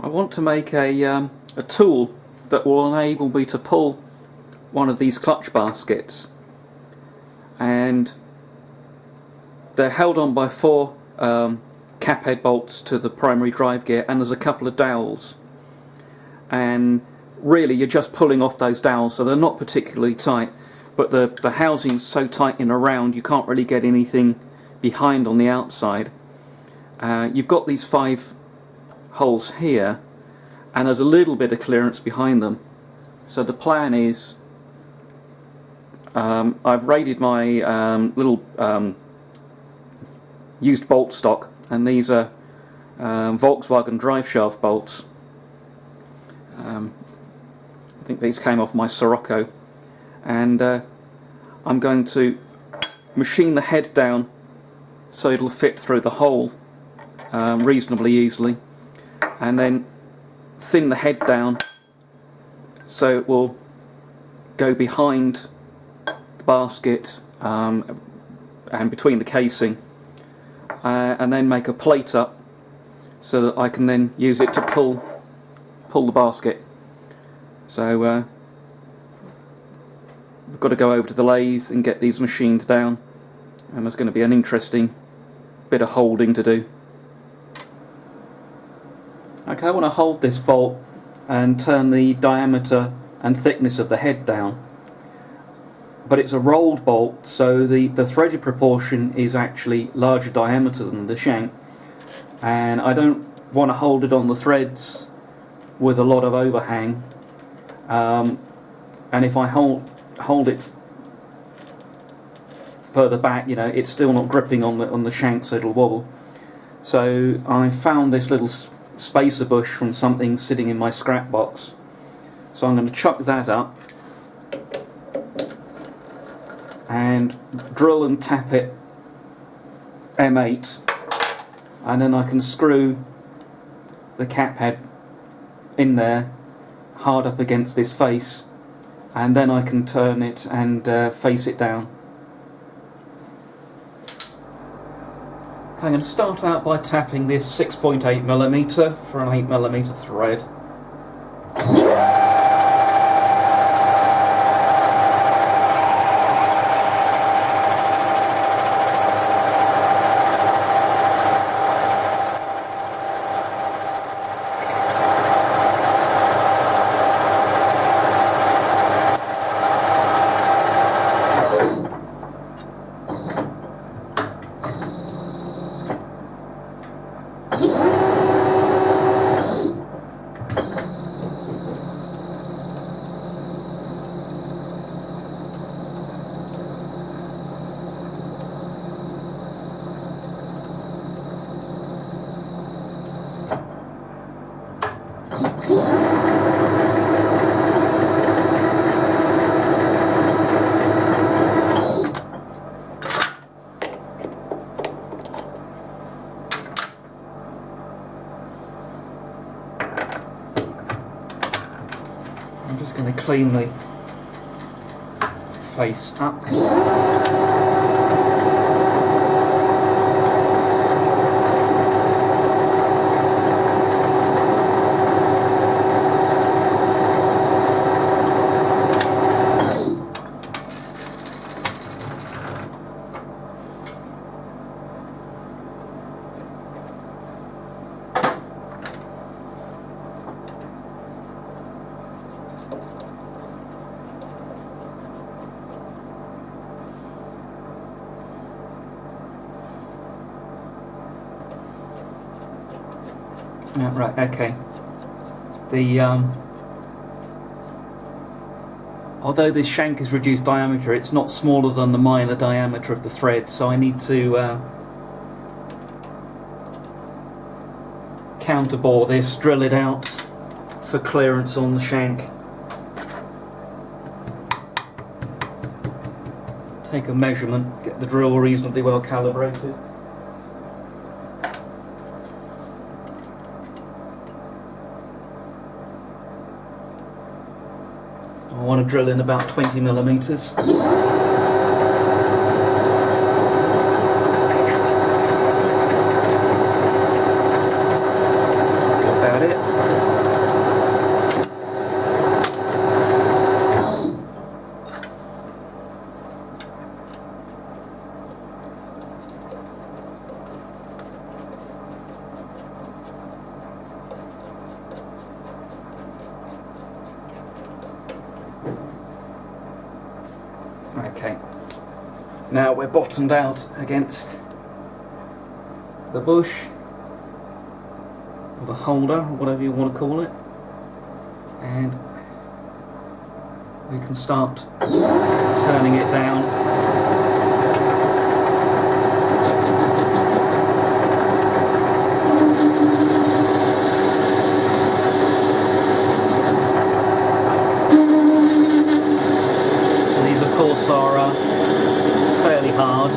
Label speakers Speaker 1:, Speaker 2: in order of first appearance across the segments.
Speaker 1: I want to make a tool that will enable me to pull one of these clutch baskets, and they're held on by four cap head bolts to the primary drive gear, and there's a couple of dowels, and really you're just pulling off those dowels, so they're not particularly tight, but the housing's so tight in around you can't really get anything behind on the outside. You've got these 5 holes here, and there's a little bit of clearance behind them. So the plan is, I've raided my little used bolt stock, and these are Volkswagen drive shaft bolts. I think these came off my Sirocco, and I'm going to machine the head down so it'll fit through the hole reasonably easily, and then thin the head down so it will go behind the basket and between the casing, and then make a plate up so that I can then use it to pull the basket. So we've got to go over to the lathe and get these machined down, and there's going to be an interesting bit of holding to do. Okay, I want to hold this bolt and turn the diameter and thickness of the head down, but it's a rolled bolt, so the threaded proportion is actually larger diameter than the shank, and I don't want to hold it on the threads with a lot of overhang, and if I hold it further back, you know, it's still not gripping on the shank, so it'll wobble. So I found this little spacer bush from something sitting in my scrap box, so I'm going to chuck that up and drill and tap it M8, and then I can screw the cap head in there hard up against this face, and then I can turn it and face it down. I'm going to start out by tapping this 6.8mm for an 8mm thread. I'm just going to clean the face up. Yeah, right, okay. Although this shank is reduced diameter, it's not smaller than the minor diameter of the thread, so I need to counterbore this, drill it out for clearance on the shank. Take a measurement, get the drill reasonably well calibrated. I want to drill in about 20mm. That's about it. Now we're bottomed out against the bush, or the holder, or whatever you want to call it, and we can start turning it down. These of course are fairly hard.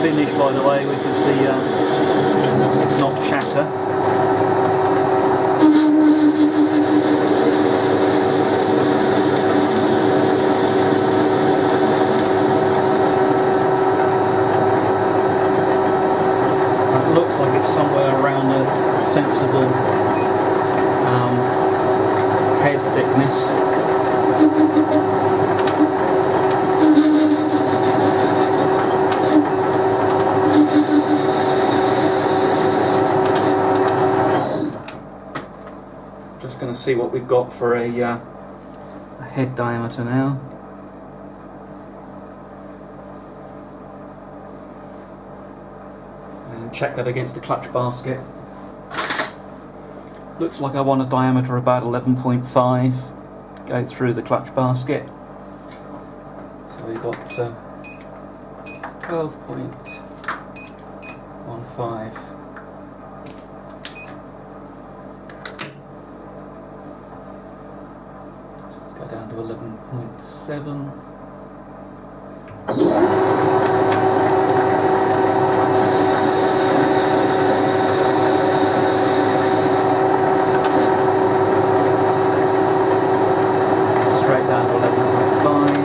Speaker 1: Finish, by the way, which is the it's not chatter. It looks like it's somewhere around a sensible head thickness. Just going to see what we've got for a head diameter now. And check that against the clutch basket. Looks like I want a diameter about 11.5 go through the clutch basket. So we've got 12.15. Go down to 11.7. Straight down to 11.5.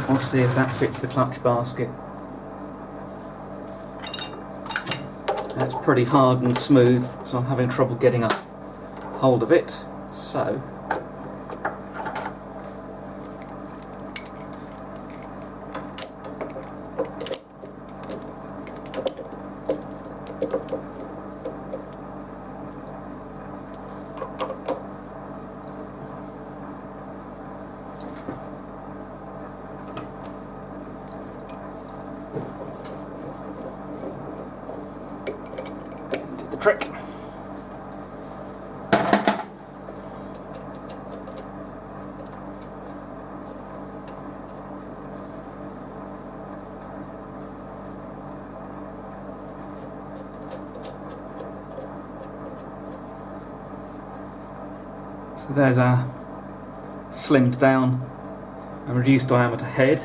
Speaker 1: We'll see if that fits the clutch basket. That's pretty hard and smooth, so I'm having trouble getting a hold of it. So trick. So there's our slimmed down and reduced diameter head,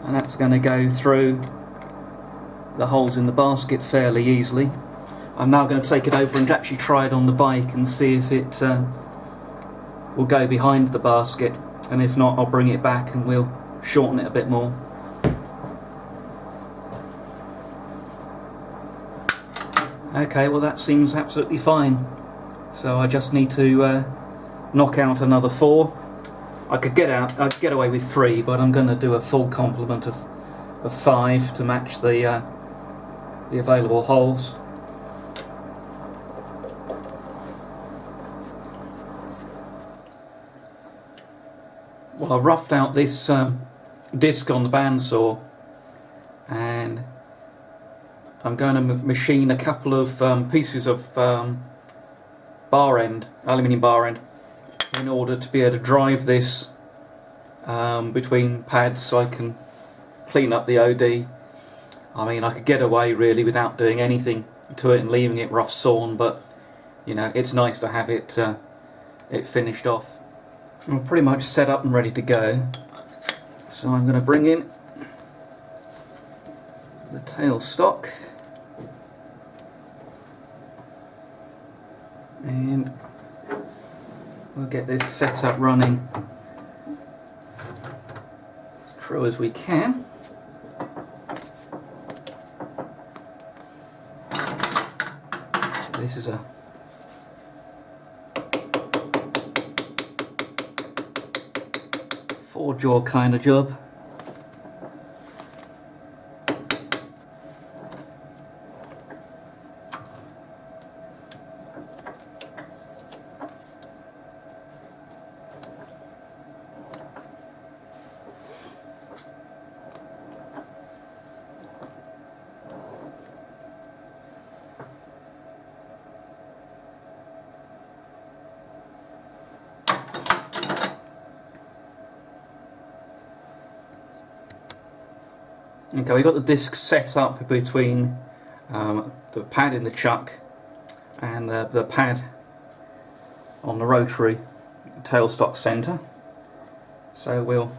Speaker 1: and that's going to go through the holes in the basket fairly easily. I'm now going to take it over and actually try it on the bike and see if it will go behind the basket, and if not I'll bring it back and we'll shorten it a bit more. Okay, well that seems absolutely fine, so I just need to knock out another 4. I'd get away with 3, but I'm going to do a full complement of 5 to match the available holes. Well, I've roughed out this disc on the bandsaw, and I'm going to machine a couple of pieces of aluminium bar end, in order to be able to drive this between pads so I can clean up the OD. I mean, I could get away really without doing anything to it and leaving it rough sawn, but you know, it's nice to have it finished off. I'm pretty much set up and ready to go. So I'm going to bring in the tailstock and we'll get this set up running as true as we can. This is a four-jaw kind of job. Okay, we've got the disc set up between the pad in the chuck and the pad on the rotary tailstock centre. So we'll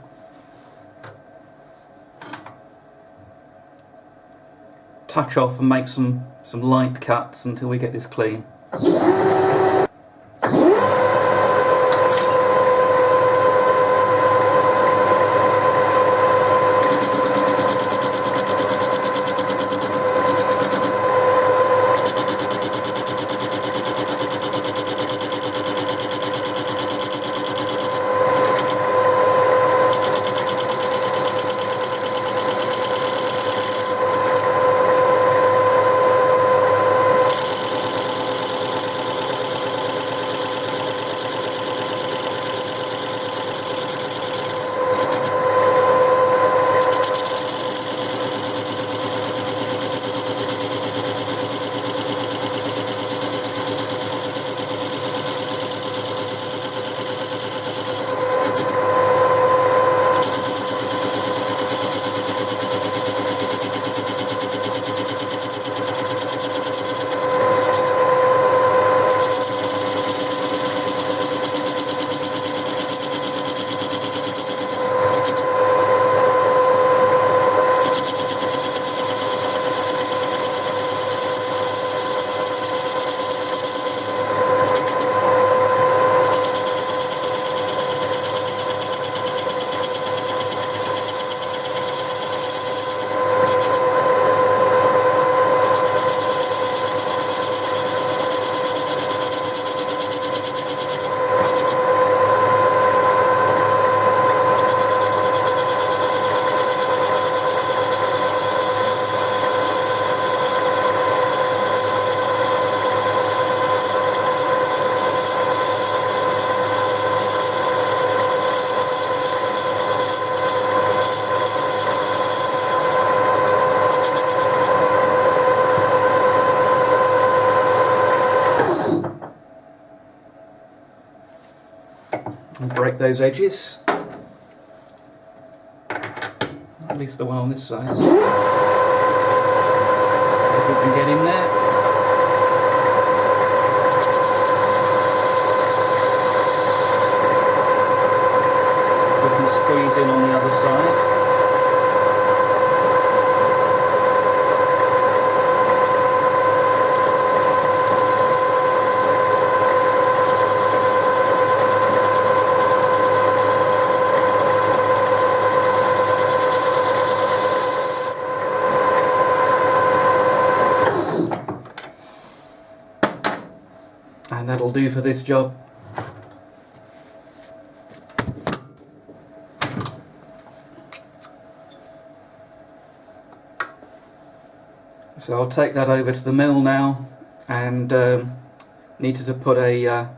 Speaker 1: touch off and make some light cuts until we get this clean. And break those edges, at least the one on this side. If we can get in there. We can squeeze in on the other side. And that'll do for this job. So I'll take that over to the mill now and needed to put a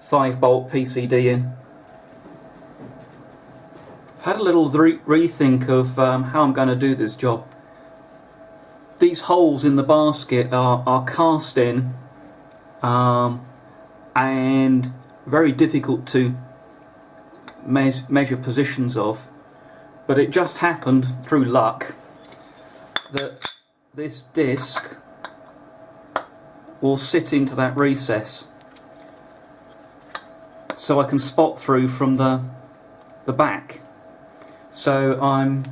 Speaker 1: 5-bolt PCD in. I've had a little rethink of how I'm going to do this job. These holes in the basket are cast in and very difficult to measure positions of, but it just happened through luck that this disc will sit into that recess. so I can spot through from the back. So I'm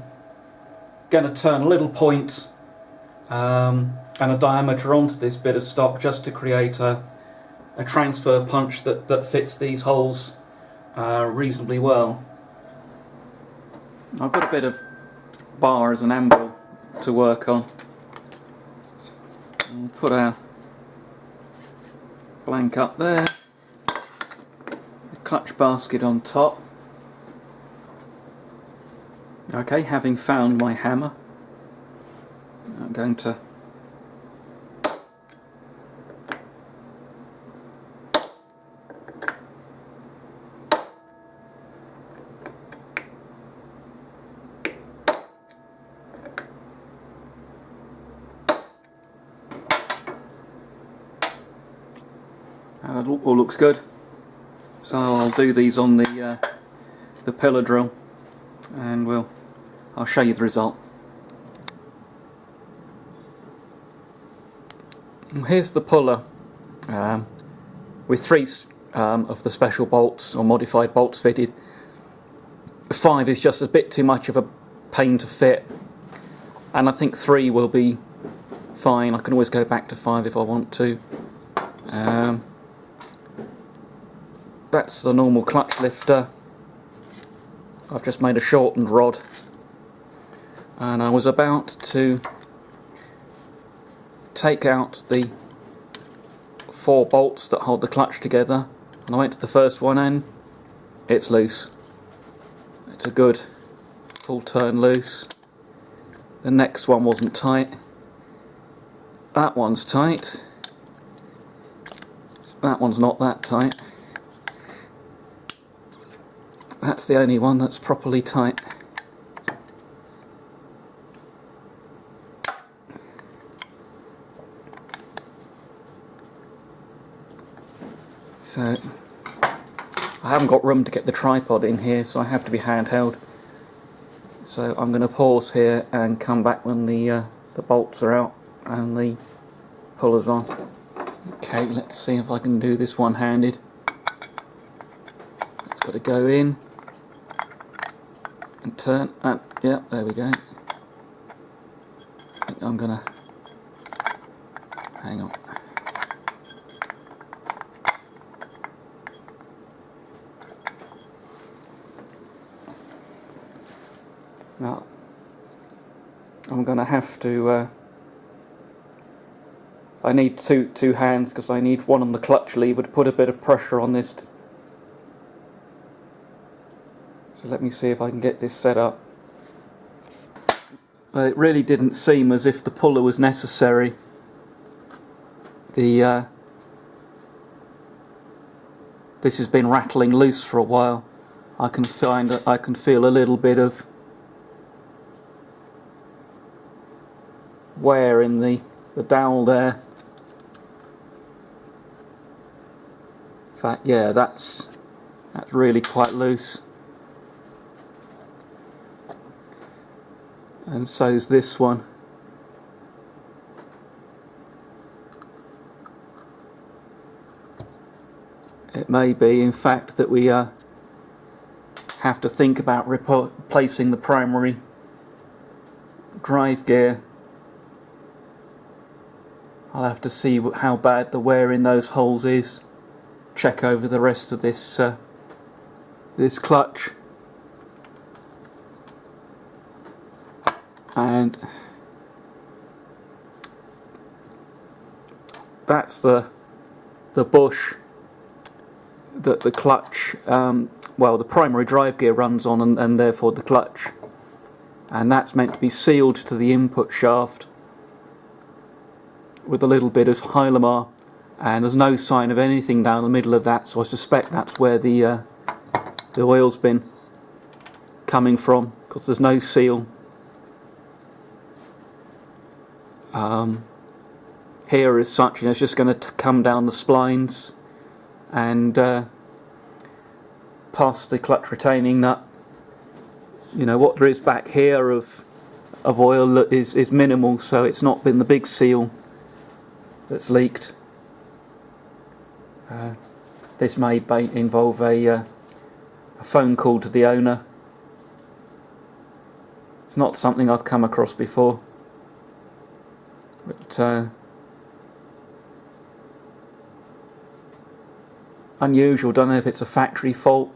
Speaker 1: going to turn a little point and a diameter onto this bit of stock just to create a transfer punch that fits these holes reasonably well. I've got a bit of bar as an anvil to work on. And put our blank up there, the clutch basket on top. Okay, having found my hammer, I'm going to that all looks good. So I'll do these on the pillar drill, and I'll show you the result. Here's the puller with 3 of the special bolts or modified bolts fitted. 5 is just a bit too much of a pain to fit, and I think 3 will be fine. I can always go back to 5 if I want to. That's the normal clutch lifter. I've just made a shortened rod, and I was about to take out the 4 bolts that hold the clutch together, and I went to the first one and it's loose. It's a good full turn loose. The next one wasn't tight. That one's tight. That one's not that tight. That's the only one that's properly tight. So I haven't got room to get the tripod in here, so I have to be handheld. So I'm going to pause here and come back when the bolts are out and the puller's on. Okay, let's see if I can do this one-handed. It's got to go in and turn. Yeah, there we go. I think I'm gonna hang on. Now I'm gonna have to. I need two hands because I need one on the clutch lever to put a bit of pressure on this. So let me see if I can get this set up. It really didn't seem as if the puller was necessary. This has been rattling loose for a while. I can feel a little bit of wear in the dowel there. In fact, yeah, that's really quite loose. And so's this one. It may be, in fact, that we have to think about replacing the primary drive gear. I'll have to see how bad the wear in those holes is. Check over the rest of this this clutch. And that's the bush that the clutch, the primary drive gear runs on, and therefore the clutch. And that's meant to be sealed to the input shaft with a little bit of Hylamar, and there's no sign of anything down the middle of that, so I suspect that's where the oil's been coming from, because there's no seal. Here as such, it's just going to come down the splines and past the clutch retaining nut. You know, what there is back here of oil is minimal, so it's not been the big seal that's leaked. So This may involve a phone call to the owner. It's not something I've come across before, but unusual. Don't know if it's a factory fault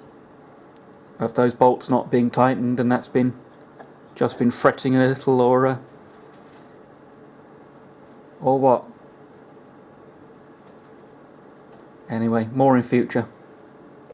Speaker 1: of those bolts not being tightened and that's just been fretting a little, or what. Anyway, more in future.